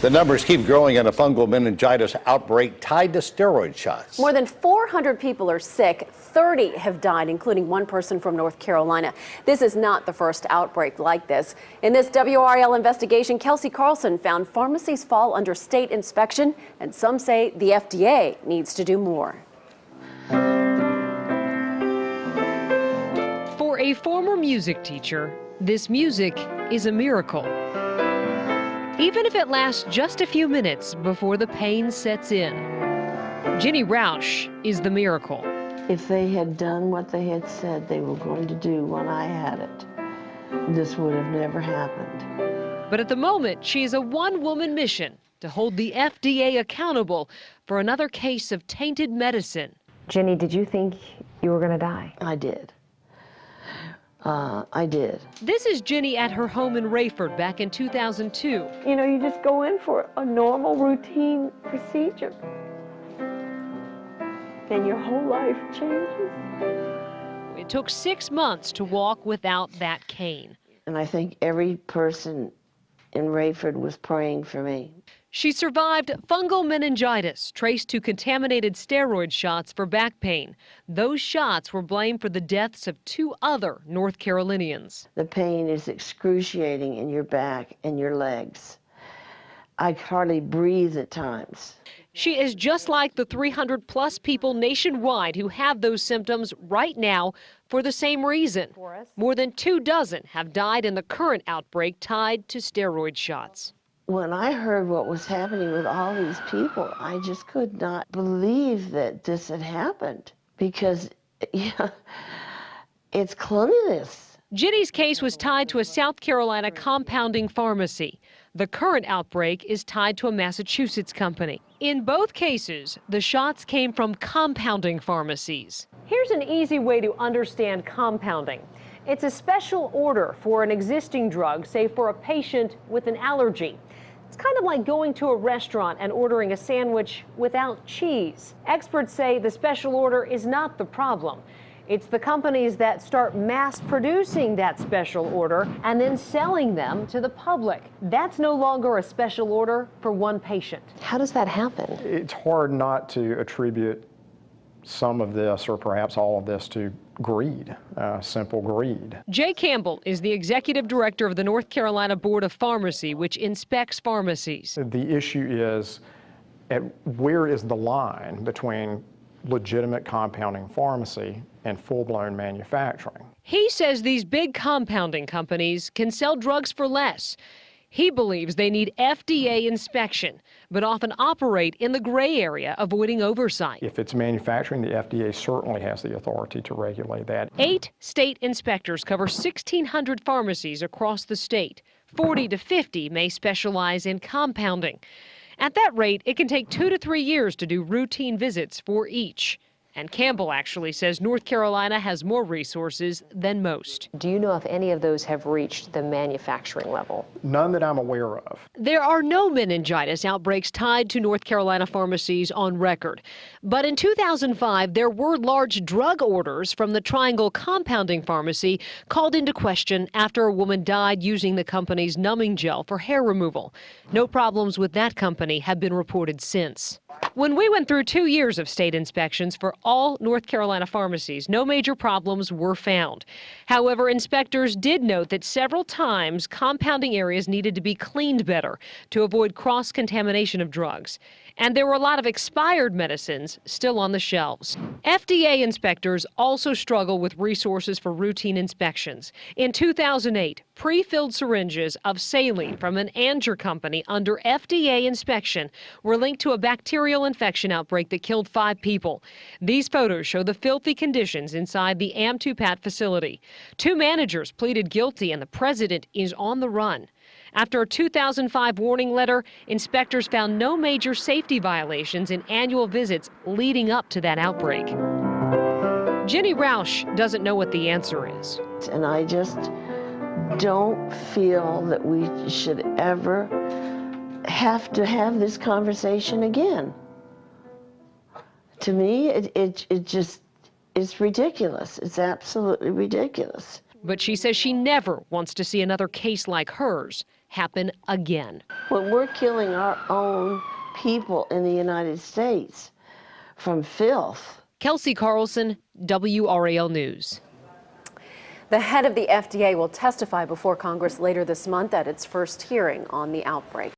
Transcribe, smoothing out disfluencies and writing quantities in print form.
The numbers keep growing in a fungal meningitis outbreak tied to steroid shots. More than 400 people are sick. 30 have died, including one person from North Carolina. This is not the first outbreak like this. In this WRAL investigation, Kelsey Carlson found pharmacies fall under state inspection, and some say the FDA needs to do more. For a former music teacher, this music is a miracle. Even if it lasts just a few minutes before the pain sets in. Ginny Roush is the miracle. If they had done what they had said they were going to do when I had it, this would have never happened. But at the moment, she is a one-woman mission to hold the FDA accountable for another case of tainted medicine. Ginny, did you think you were going to die? I did. I did. This is Ginny at her home in Rayford back in 2002. You know, you just go in for a normal routine procedure, and your whole life changes. It took 6 months to walk without that cane. And I think every person in Rayford was praying for me. She survived fungal meningitis traced to contaminated steroid shots for back pain. Those shots were blamed for the deaths of 2 other North Carolinians. The pain is excruciating in your back and your legs. I could hardly breathe at times. She is just like the 300-plus people nationwide who have those symptoms right now for the same reason. More than 24 have died in the current outbreak tied to steroid shots. When I heard what was happening with all these people, I just could not believe that this had happened because, yeah, it's cleanliness. Ginny's case was tied to a South Carolina compounding pharmacy. The current outbreak is tied to a Massachusetts company. In both cases, the shots came from compounding pharmacies. Here's an easy way to understand compounding. It's a special order for an existing drug, say for a patient with an allergy. It's kind of like going to a restaurant and ordering a sandwich without cheese. Experts say the special order is not the problem. It's the companies that start mass producing that special order and then selling them to the public. That's no longer a special order for one patient. How does that happen? It's hard not to attribute some of this, or perhaps all of this, to greed, simple greed. Jay Campbell is the executive director of the North Carolina Board of Pharmacy, which inspects pharmacies. The issue is, where is the line between legitimate compounding pharmacy and full-blown manufacturing? He says these big compounding companies can sell drugs for less. He believes they need FDA inspection, but often operate in the gray area, avoiding oversight. If it's manufacturing, the FDA certainly has the authority to regulate that. 8 state inspectors cover 1,600 pharmacies across the state. 40 to 50 may specialize in compounding. At that rate, it can take 2 to 3 years to do routine visits for each. And Campbell actually says North Carolina has more resources than most. Do you know if any of those have reached the manufacturing level? None that I'm aware of. There are no meningitis outbreaks tied to North Carolina pharmacies on record. But in 2005, there were large drug orders from the Triangle Compounding Pharmacy called into question after a woman died using the company's numbing gel for hair removal. No problems with that company have been reported since. When we went through 2 years of state inspections for all North Carolina pharmacies, no major problems were found. However, inspectors did note that several times compounding areas needed to be cleaned better to avoid cross-contamination of drugs. And there were a lot of expired medicines still on the shelves. FDA inspectors also struggle with resources for routine inspections. In 2008, pre-filled syringes of saline from an Anger company under FDA inspection were linked to a bacterial infection outbreak that killed 5 people. These photos show the filthy conditions inside the Am2Pat facility. 2 managers pleaded guilty and the president is on the run. After a 2005 warning letter, inspectors found no major safety violations in annual visits leading up to that outbreak. Ginny Roush doesn't know what the answer is. And I just don't feel that we should ever have to have this conversation again. To me, it's ridiculous. It's absolutely ridiculous. But she says she never wants to see another case like hers happen again. When we're killing our own people in the United States from filth. Kelsey Carlson, WRAL News. The head of the FDA will testify before Congress later this month at its first hearing on the outbreak.